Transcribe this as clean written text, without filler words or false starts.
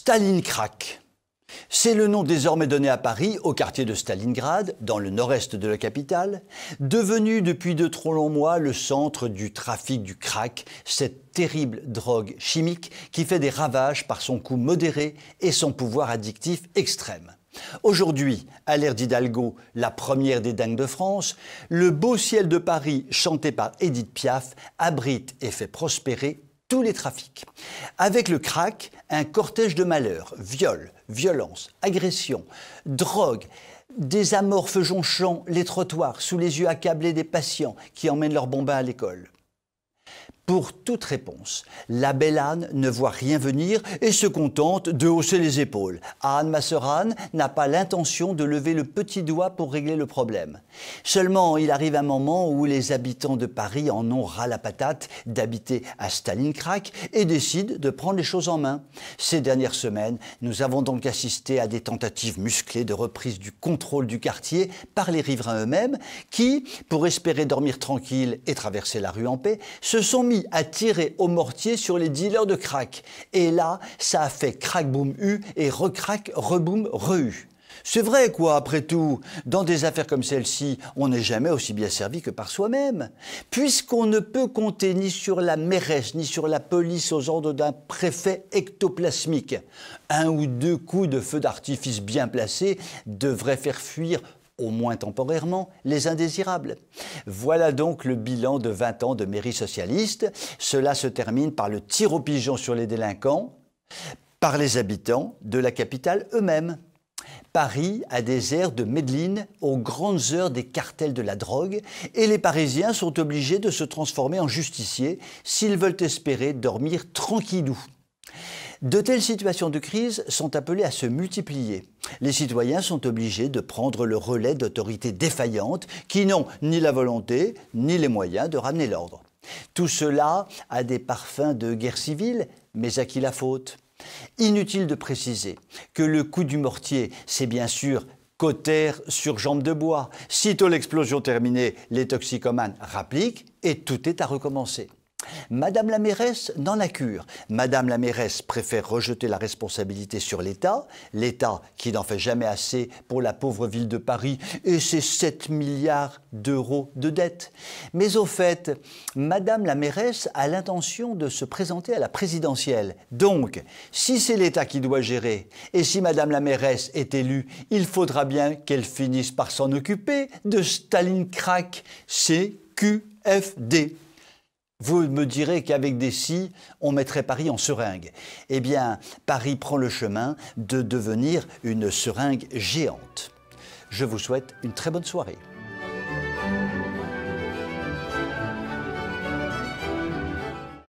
Stalingrad. C'est le nom désormais donné à Paris, au quartier de Stalingrad, dans le nord-est de la capitale, devenu depuis de trop longs mois le centre du trafic du crack, cette terrible drogue chimique qui fait des ravages par son coût modéré et son pouvoir addictif extrême. Aujourd'hui, à l'ère d'Hidalgo, la première des dingues de France, le beau ciel de Paris, chanté par Édith Piaf, abrite et fait prospérer tous les trafics. Avec le crack, un cortège de malheurs, viols, violences, agressions, drogues, des amorphes jonchant les trottoirs sous les yeux accablés des patients qui emmènent leurs bambins à l'école. Pour toute réponse, la belle Anne ne voit rien venir et se contente de hausser les épaules. Anne, ma sœur Anne, n'a pas l'intention de lever le petit doigt pour régler le problème. Seulement, il arrive un moment où les habitants de Paris en ont ras la patate d'habiter à Stalingrad et décident de prendre les choses en main. Ces dernières semaines, nous avons donc assisté à des tentatives musclées de reprise du contrôle du quartier par les riverains eux-mêmes qui, pour espérer dormir tranquille et traverser la rue en paix, se sont mis à tirer au mortier sur les dealers de crack. Et là, ça a fait crack boum u et recrack reboum re-u. C'est vrai quoi, après tout, dans des affaires comme celle-ci, on n'est jamais aussi bien servi que par soi-même. Puisqu'on ne peut compter ni sur la mairesse ni sur la police aux ordres d'un préfet ectoplasmique. Un ou deux coups de feu d'artifice bien placés devraient faire fuir au moins temporairement, les indésirables. Voilà donc le bilan de 20 ans de mairie socialiste. Cela se termine par le tir au pigeon sur les délinquants, par les habitants de la capitale eux-mêmes. Paris a des airs de Medellín aux grandes heures des cartels de la drogue et les Parisiens sont obligés de se transformer en justiciers s'ils veulent espérer dormir tranquillou. De telles situations de crise sont appelées à se multiplier. Les citoyens sont obligés de prendre le relais d'autorités défaillantes qui n'ont ni la volonté ni les moyens de ramener l'ordre. Tout cela a des parfums de guerre civile, mais à qui la faute ? Inutile de préciser que le coup du mortier, c'est bien sûr cautère sur jambe de bois. Sitôt l'explosion terminée, les toxicomanes rappliquent et tout est à recommencer. Madame la mairesse n'en a cure. Madame la mairesse préfère rejeter la responsabilité sur l'État, l'État qui n'en fait jamais assez pour la pauvre ville de Paris et ses 7 milliards d'euros de dette. Mais au fait, Madame la mairesse a l'intention de se présenter à la présidentielle. Donc, si c'est l'État qui doit gérer et si Madame la mairesse est élue, il faudra bien qu'elle finisse par s'en occuper de Stalingrad, CQFD. Vous me direz qu'avec des scies, on mettrait Paris en seringue. Eh bien, Paris prend le chemin de devenir une seringue géante. Je vous souhaite une très bonne soirée.